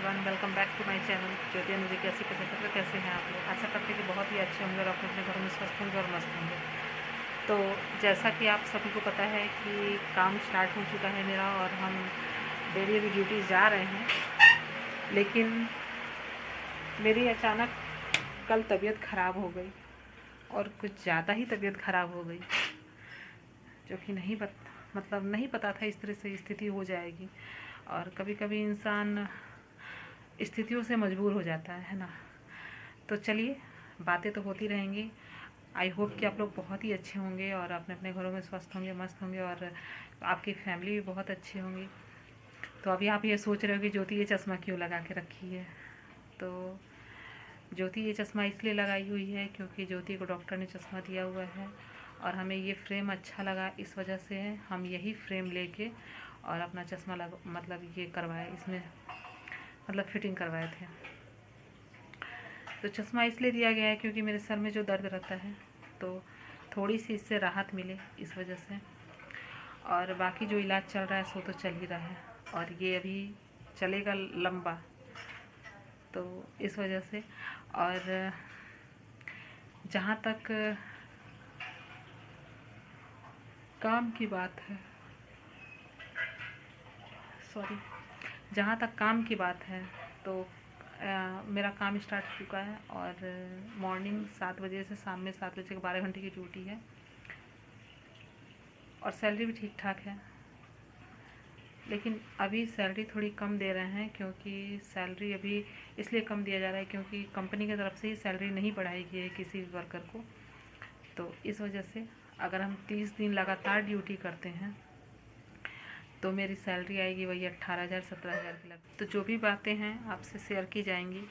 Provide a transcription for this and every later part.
Everyone, welcome back to my channel Jyoti Anuji कैसी पचहत्तर। कैसे हैं आप लोग? आशा करते हैं कि बहुत ही अच्छे होंगे और अपने अपने घरों में स्वस्थ होंगे और मस्त होंगे। तो जैसा कि आप सभी को पता है कि काम स्टार्ट हो चुका है मेरा और हम डेली अभी ड्यूटी जा रहे हैं, लेकिन मेरी अचानक कल तबीयत ख़राब हो गई और कुछ ज़्यादा ही तबीयत ख़राब हो गई, जो कि नहीं पता था इस तरह से स्थिति हो जाएगी। और कभी कभी इंसान स्थितियों से मजबूर हो जाता है ना। तो चलिए, बातें तो होती रहेंगी। आई होप कि आप लोग बहुत ही अच्छे होंगे और अपने अपने घरों में स्वस्थ होंगे, मस्त होंगे और आपकी फैमिली भी बहुत अच्छी होंगी। तो अभी आप ये सोच रहे हो कि ज्योति ये चश्मा क्यों लगा के रखी है। तो ज्योति ये चश्मा इसलिए लगाई हुई है क्योंकि ज्योति को डॉक्टर ने चश्मा दिया हुआ है और हमें ये फ्रेम अच्छा लगा, इस वजह से हम यही फ्रेम लेके और अपना चश्मा ये करवाए, इसमें फिटिंग करवाए थे। तो चश्मा इसलिए दिया गया है क्योंकि मेरे सर में जो दर्द रहता है तो थोड़ी सी इससे राहत मिले, इस वजह से। और बाकी जो इलाज चल रहा है सो तो चल ही रहा है और ये अभी चलेगा लंबा, तो इस वजह से। और जहाँ तक काम की बात है, जहाँ तक काम की बात है तो मेरा काम स्टार्ट हो चुका है और मॉर्निंग 7 बजे से शाम में 7 बजे के 12 घंटे की ड्यूटी है और सैलरी भी ठीक ठाक है। लेकिन अभी सैलरी थोड़ी कम दे रहे हैं क्योंकि सैलरी अभी इसलिए कम दिया जा रहा है क्योंकि कंपनी की तरफ से ही सैलरी नहीं बढ़ाई गई है किसी भी वर्कर को। तो इस वजह से अगर हम 30 दिन लगातार ड्यूटी करते हैं तो मेरी सैलरी आएगी वही 18,000 17,000 की लग। तो जो भी बातें हैं आपसे शेयर की जाएंगी।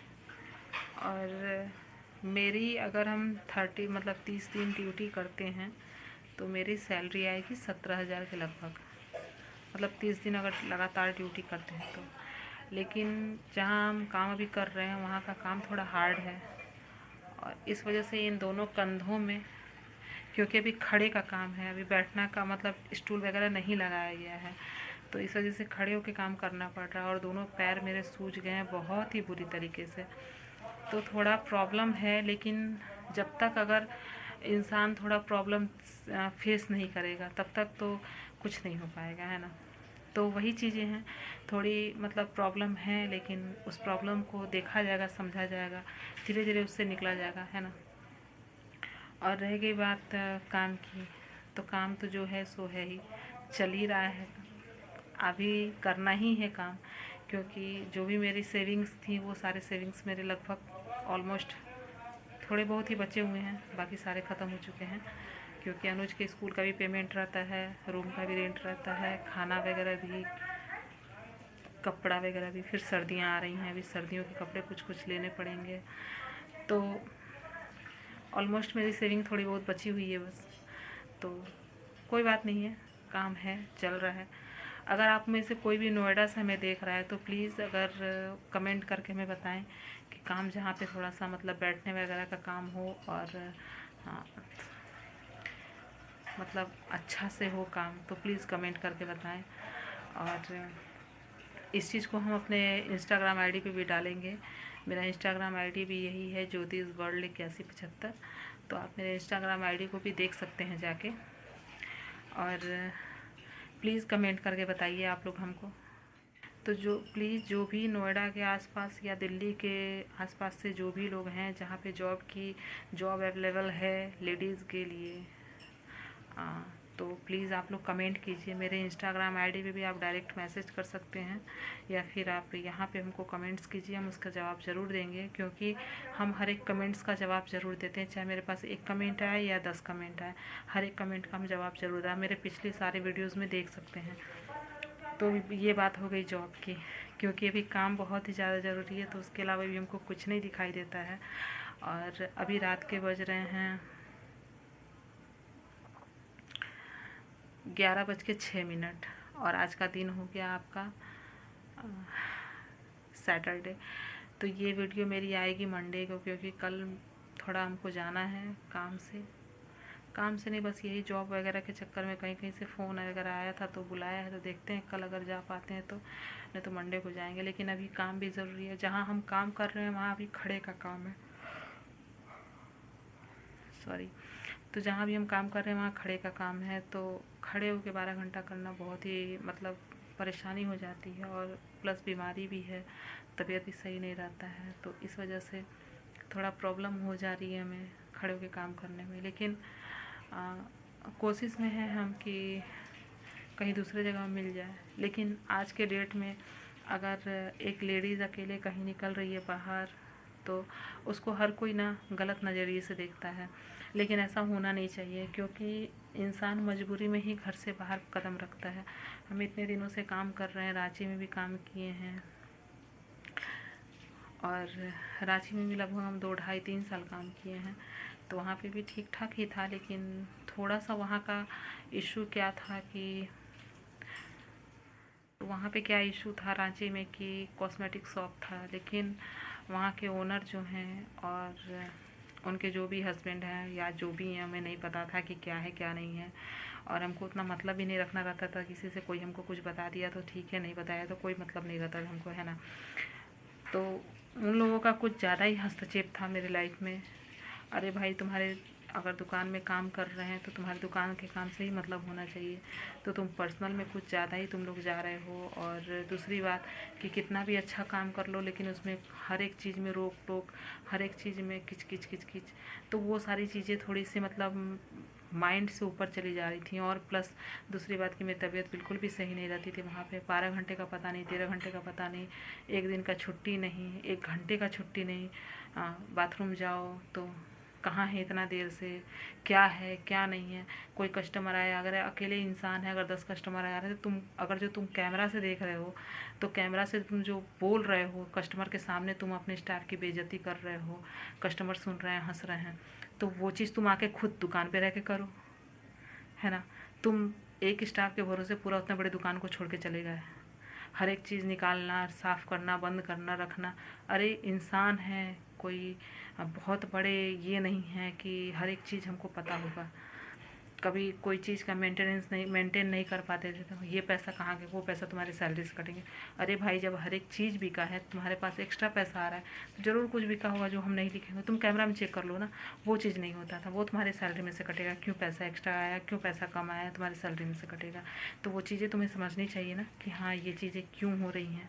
और मेरी अगर हम 30 दिन ड्यूटी करते हैं तो मेरी सैलरी आएगी 17,000 के लगभग, 30 दिन अगर लगातार ड्यूटी करते हैं तो। लेकिन जहाँ हम काम अभी कर रहे हैं वहाँ का काम थोड़ा हार्ड है और इस वजह से इन दोनों कंधों में, क्योंकि अभी खड़े का काम है, अभी बैठना का स्टूल वगैरह नहीं लगाया गया है, तो इस वजह से खड़े होकर काम करना पड़ रहा है और दोनों पैर मेरे सूज गए हैं बहुत ही बुरी तरीके से। तो थोड़ा प्रॉब्लम है, लेकिन जब तक अगर इंसान थोड़ा प्रॉब्लम फेस नहीं करेगा तब तक तो कुछ नहीं हो पाएगा, है ना। तो वही चीज़ें हैं, थोड़ी प्रॉब्लम है, लेकिन उस प्रॉब्लम को देखा जाएगा, समझा जाएगा, धीरे धीरे उससे निकला जाएगा, है ना। और रह गई बात काम की, तो काम तो जो है सो है ही, चल ही रहा है, अभी करना ही है काम। क्योंकि जो भी मेरी सेविंग्स थी वो सारे सेविंग्स मेरे लगभग ऑलमोस्ट थोड़े बहुत ही बचे हुए हैं, बाकी सारे ख़त्म हो चुके हैं। क्योंकि अनुज के स्कूल का भी पेमेंट रहता है, रूम का भी रेंट रहता है, खाना वगैरह भी, कपड़ा वगैरह भी, फिर सर्दियाँ आ रही हैं, अभी सर्दियों के कपड़े कुछ कुछ लेने पड़ेंगे। तो ऑलमोस्ट मेरी सेविंग थोड़ी बहुत बची हुई है बस। तो कोई बात नहीं है, काम है, चल रहा है। अगर आप में से कोई भी नोएडा से हमें देख रहा है तो प्लीज़ अगर कमेंट करके हमें बताएं कि काम जहाँ पे थोड़ा सा बैठने वगैरह का काम हो और हाँ, अच्छा से हो काम, तो प्लीज़ कमेंट करके बताएं। और इस चीज़ को हम अपने इंस्टाग्राम आईडी पे भी डालेंगे। मेरा इंस्टाग्राम आईडी भी यही है, ज्योति इज़ वर्ल्ड 8175। तो आप मेरे इंस्टाग्राम आईडी को भी देख सकते हैं जाके। और प्लीज़ कमेंट करके बताइए आप लोग हमको। तो जो भी नोएडा के आसपास या दिल्ली के आसपास से जो भी लोग हैं जहाँ पे जॉब अवेलेबल है लेडीज़ के लिए, तो प्लीज़ आप लोग कमेंट कीजिए। मेरे इंस्टाग्राम आईडी पे भी आप डायरेक्ट मैसेज कर सकते हैं या फिर आप यहाँ पे हमको कमेंट्स कीजिए, हम उसका जवाब ज़रूर देंगे। क्योंकि हम हर एक कमेंट्स का जवाब ज़रूर देते हैं, चाहे मेरे पास 1 कमेंट आए या 10 कमेंट आए, हर एक कमेंट का हम जवाब ज़रूर दें। मेरे पिछले सारे वीडियोज़ में देख सकते हैं। तो ये बात हो गई जॉब की, क्योंकि अभी काम बहुत ही ज़्यादा ज़रूरी है, तो उसके अलावा भी हमको कुछ नहीं दिखाई देता है। और अभी रात के बज रहे हैं 11:06 और आज का दिन हो गया आपका सैटरडे। तो ये वीडियो मेरी आएगी मंडे को, क्योंकि कल थोड़ा हमको जाना है काम से, काम से नहीं, बस यही जॉब वगैरह के चक्कर में कहीं कहीं से फ़ोन वगैरह आया था तो बुलाया है, तो देखते हैं कल अगर जा पाते हैं तो, नहीं तो मंडे को जाएंगे। लेकिन अभी काम भी ज़रूरी है, जहाँ हम काम कर रहे हैं वहाँ अभी खड़े का काम है, सॉरी। तो जहाँ भी हम काम कर रहे हैं वहाँ खड़े का काम है, तो खड़े होकर 12 घंटा करना बहुत ही मतलब परेशानी हो जाती है, और प्लस बीमारी भी है, तबीयत भी सही नहीं रहता है, तो इस वजह से थोड़ा प्रॉब्लम हो जा रही है हमें खड़े होकर काम करने में। लेकिन कोशिश में है हम कि कहीं दूसरे जगह मिल जाए। लेकिन आज के डेट में अगर एक लेडीज़ अकेले कहीं निकल रही है बाहर, तो उसको हर कोई ना गलत नज़रिए से देखता है। लेकिन ऐसा होना नहीं चाहिए, क्योंकि इंसान मजबूरी में ही घर से बाहर कदम रखता है। हम इतने दिनों से काम कर रहे हैं, रांची में भी काम किए हैं, और रांची में भी लगभग हम 2 ढाई 3 साल काम किए हैं, तो वहाँ पे भी ठीक ठाक ही था। लेकिन थोड़ा सा वहाँ का इशू क्या था कि वहाँ पे क्या इशू था रांची में कि कॉस्मेटिक शॉप था, लेकिन वहाँ के ओनर जो हैं और उनके जो भी हस्बैंड हैं या जो भी हैं, हमें नहीं पता था कि क्या है क्या नहीं है, और हमको उतना मतलब भी नहीं रखना रहता था किसी से। कोई हमको कुछ बता दिया तो ठीक है, नहीं बताया तो कोई मतलब नहीं रहता था हमको, है ना। तो उन लोगों का कुछ ज़्यादा ही हस्तक्षेप था मेरी लाइफ में। अरे भाई, तुम्हारे अगर दुकान में काम कर रहे हैं तो तुम्हारी दुकान के काम से ही मतलब होना चाहिए, तो तुम पर्सनल में कुछ ज़्यादा ही तुम लोग जा रहे हो। और दूसरी बात कि कितना भी अच्छा काम कर लो, लेकिन उसमें हर एक चीज़ में रोक टोक, हर एक चीज़ में किच किच किच किच, तो वो सारी चीज़ें थोड़ी सी मतलब माइंड से ऊपर चली जा रही थी। और प्लस दूसरी बात कि मेरी तबीयत बिल्कुल भी सही नहीं रहती थी वहाँ पे। 12 घंटे का पता नहीं, 13 घंटे का पता नहीं, एक दिन का छुट्टी नहीं, 1 घंटे का छुट्टी नहीं। बाथरूम जाओ तो कहाँ है इतना देर से, क्या है क्या नहीं है। कोई कस्टमर आया, अगर अकेले इंसान है, अगर 10 कस्टमर आ रहे हैं, तो तुम अगर जो तुम कैमरा से देख रहे हो, तो कैमरा से तुम जो बोल रहे हो कस्टमर के सामने, तुम अपने स्टाफ की बेइज्जती कर रहे हो, कस्टमर सुन रहे हैं, हंस रहे हैं, तो वो चीज़ तुम आके खुद दुकान पे रह के करो, है ना। तुम एक स्टाफ के भरोसे पूरा उतना बड़ी दुकान को छोड़ के चले गए, हर एक चीज़ निकालना, साफ़ करना, बंद करना, रखना। अरे इंसान है, कोई बहुत बड़े ये नहीं है कि हर एक चीज़ हमको पता होगा। कभी कोई चीज़ का मेंटेन नहीं कर पाते थे, तो ये पैसा कहाँ गया, वो पैसा तुम्हारी सैलरी से कटेंगे। अरे भाई, जब हर एक चीज़ बिका है, तुम्हारे पास एक्स्ट्रा पैसा आ रहा है, तो ज़रूर कुछ बिका होगा जो हम नहीं लिखेंगे। तुम कैमरा में चेक कर लो ना, वो चीज़ नहीं होता था, वो तुम्हारी सैलरी में से कटेगा। क्यों पैसा एक्स्ट्रा आया, क्यों पैसा कम आया, तुम्हारी सैलरी में से कटेगा। तो वो चीज़ें तुम्हें समझनी चाहिए ना कि हाँ, ये चीज़ें क्यों हो रही हैं,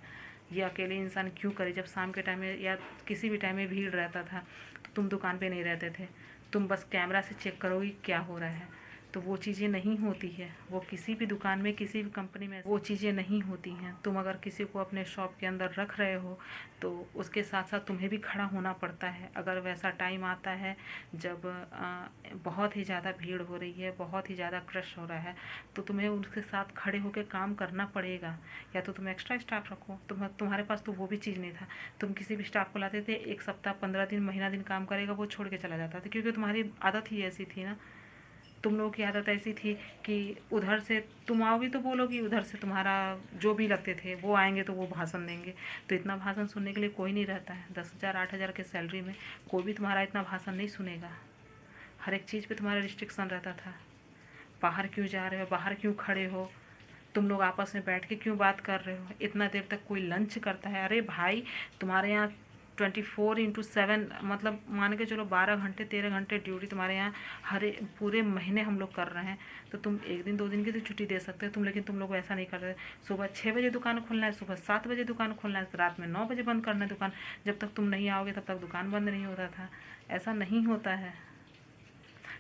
ये अकेले इंसान क्यों करे। जब शाम के टाइम में या किसी भी टाइम में भीड़ रहता था, तो तुम दुकान पे नहीं रहते थे, तुम बस कैमरा से चेक करोगे क्या हो रहा है। तो वो चीज़ें नहीं होती है, वो किसी भी दुकान में, किसी भी कंपनी में वो चीज़ें नहीं होती हैं। तुम अगर किसी को अपने शॉप के अंदर रख रहे हो, तो उसके साथ साथ तुम्हें भी खड़ा होना पड़ता है। अगर वैसा टाइम आता है जब बहुत ही ज़्यादा भीड़ हो रही है, बहुत ही ज़्यादा क्रश हो रहा है, तो तुम्हें उसके साथ खड़े होकर काम करना पड़ेगा। या तो तुम एक्स्ट्रा स्टाफ रखो, तुम्हारे पास तो वो भी चीज़ नहीं था। तुम किसी भी स्टाफ को लाते थे, 1 सप्ताह 15 दिन महीना दिन काम करेगा, वो छोड़ के चला जाता था, क्योंकि तुम्हारी आदत ही ऐसी थी ना। तुम लोगों की आदत ऐसी थी कि उधर से तुम आओगी तो बोलोगी, उधर से तुम्हारा जो भी लगते थे वो आएंगे तो वो भाषण देंगे। तो इतना भाषण सुनने के लिए कोई नहीं रहता है। 10,000 8,000 के सैलरी में कोई भी तुम्हारा इतना भाषण नहीं सुनेगा। हर एक चीज़ पे तुम्हारा रिस्ट्रिक्शन रहता था। बाहर क्यों जा रहे हो, बाहर क्यों खड़े हो, तुम लोग आपस में बैठ के क्यों बात कर रहे हो, इतना देर तक कोई लंच करता है। अरे भाई, तुम्हारे यहाँ 24/7 मतलब मान के चलो 12 घंटे 13 घंटे ड्यूटी तुम्हारे यहाँ हर पूरे महीने हम लोग कर रहे हैं। तो तुम एक दिन 2 दिन की तो छुट्टी दे सकते हो तुम, लेकिन तुम लोग ऐसा नहीं कर रहे। सुबह 6 बजे दुकान खोलना है, सुबह 7 बजे दुकान खोलना है, रात में 9 बजे बंद करना है दुकान। जब तक तुम नहीं आओगे तब तक दुकान बंद नहीं होता था। ऐसा नहीं होता है।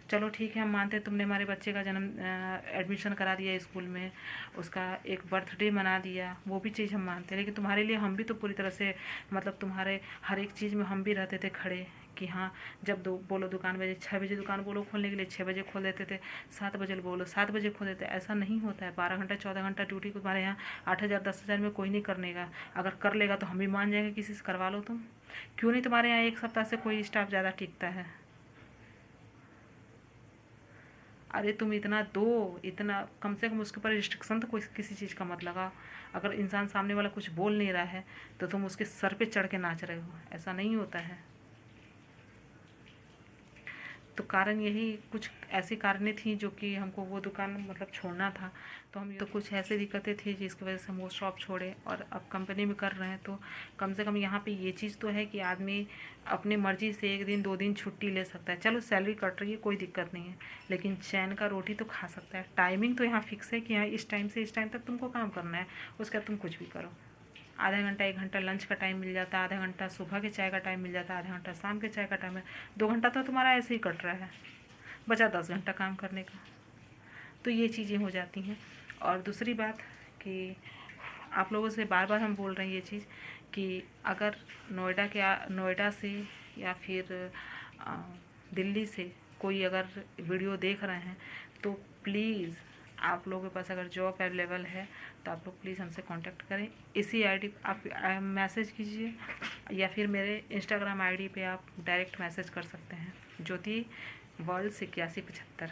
चलो ठीक है, हम मानते हैं तुमने हमारे बच्चे का एडमिशन करा दिया स्कूल में, उसका एक बर्थडे मना दिया, वो भी चीज़ हम मानते हैं। लेकिन तुम्हारे लिए हम भी तो पूरी तरह से मतलब तुम्हारे हर एक चीज़ में हम भी रहते थे खड़े कि हाँ, जब बोलो दुकान बजे 6 बजे दुकान बोलो खोलने के लिए, 6 बजे खोल देते थे। 7 बजे बोलो 7 बजे खोल देते। ऐसा नहीं होता है। 12 घंटा 14 घंटा ड्यूटी को तुम्हारे यहाँ 8,000 10,000 में कोई नहीं करने का। अगर कर लेगा तो हम भी मान जाएंगे, किसी से करवा लो तुम। क्यों नहीं तुम्हारे यहाँ 1 सप्ताह से कोई स्टाफ ज़्यादा टिकता है। अरे तुम इतना दो, इतना कम से कम उसके ऊपर रिस्ट्रिक्शन तो कोई किसी चीज़ का मत लगा। अगर इंसान सामने वाला कुछ बोल नहीं रहा है तो तुम उसके सर पे चढ़ के नाच रहे हो, ऐसा नहीं होता है। तो कारण यही कुछ ऐसी कारणें थी जो कि हमको वो दुकान मतलब छोड़ना था। तो हम तो कुछ ऐसी दिक्कतें थी जिसकी वजह से हम वो शॉप छोड़े और अब कंपनी में कर रहे हैं। तो कम से कम यहाँ पे ये चीज़ तो है कि आदमी अपनी मर्ज़ी से 1 दिन 2 दिन छुट्टी ले सकता है। चलो सैलरी कट रही है, कोई दिक्कत नहीं है, लेकिन चैन का रोटी तो खा सकता है। टाइमिंग तो यहाँ फिक्स है कि यहाँ इस टाइम से इस टाइम तक तुमको काम करना है, उसके बाद तुम कुछ भी करो। आधा घंटा 1 घंटा लंच का टाइम मिल जाता है, आधा घंटा सुबह के चाय का टाइम मिल जाता है, आधा घंटा शाम के चाय का टाइम है। 2 घंटा तो तुम्हारा ऐसे ही कट रहा है, बचा 10 घंटा काम करने का। तो ये चीज़ें हो जाती हैं। और दूसरी बात कि आप लोगों से बार बार हम बोल रहे हैं ये चीज़ कि अगर नोएडा से या फिर अ, दिल्ली से कोई अगर वीडियो देख रहे हैं तो प्लीज़ आप लोगों के पास अगर जॉब अवेलेबल है तो आप लोग प्लीज़ हमसे कांटेक्ट करें। इसी आईडी आप मैसेज कीजिए या फिर मेरे इंस्टाग्राम आईडी पे आप डायरेक्ट मैसेज कर सकते हैं, ज्योति वर्ल्ड 8175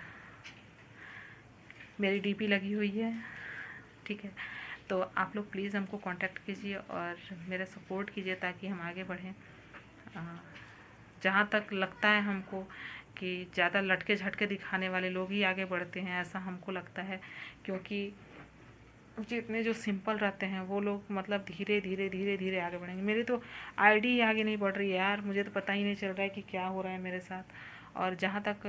मेरी डीपी लगी हुई है, ठीक है। तो आप लोग प्लीज़ हमको कांटेक्ट कीजिए और मेरा सपोर्ट कीजिए ताकि हम आगे बढ़ें। जहाँ तक लगता है हमको कि ज़्यादा लटके झटके दिखाने वाले लोग ही आगे बढ़ते हैं, ऐसा हमको लगता है, क्योंकि जितने जो सिंपल रहते हैं वो लोग मतलब धीरे धीरे धीरे धीरे आगे बढ़ेंगे। मेरी तो आईडी ही आगे नहीं बढ़ रही है यार, मुझे तो पता ही नहीं चल रहा है कि क्या हो रहा है मेरे साथ। और जहाँ तक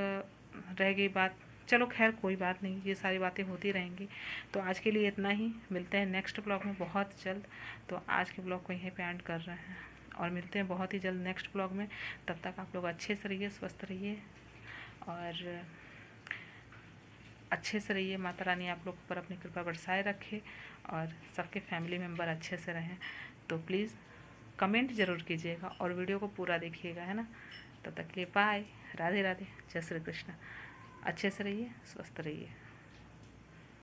रह गई बात, चलो खैर कोई बात नहीं, ये सारी बातें होती रहेंगी। तो आज के लिए इतना ही, मिलते हैं नेक्स्ट ब्लॉग में बहुत जल्द। तो आज के ब्लॉग को यहीं पे एंड कर रहे हैं और मिलते हैं बहुत ही जल्द नेक्स्ट ब्लॉग में। तब तक आप लोग अच्छे से रहिए, स्वस्थ रहिए और अच्छे से रहिए। माता रानी आप लोग पर अपनी कृपा बरसाए रखे और सबके फैमिली मेम्बर अच्छे से रहें। तो प्लीज़ कमेंट ज़रूर कीजिएगा और वीडियो को पूरा देखिएगा, है ना। तब तक के लिए बाय, राधे राधे, जय श्री कृष्ण। अच्छे से रहिए, स्वस्थ रहिए।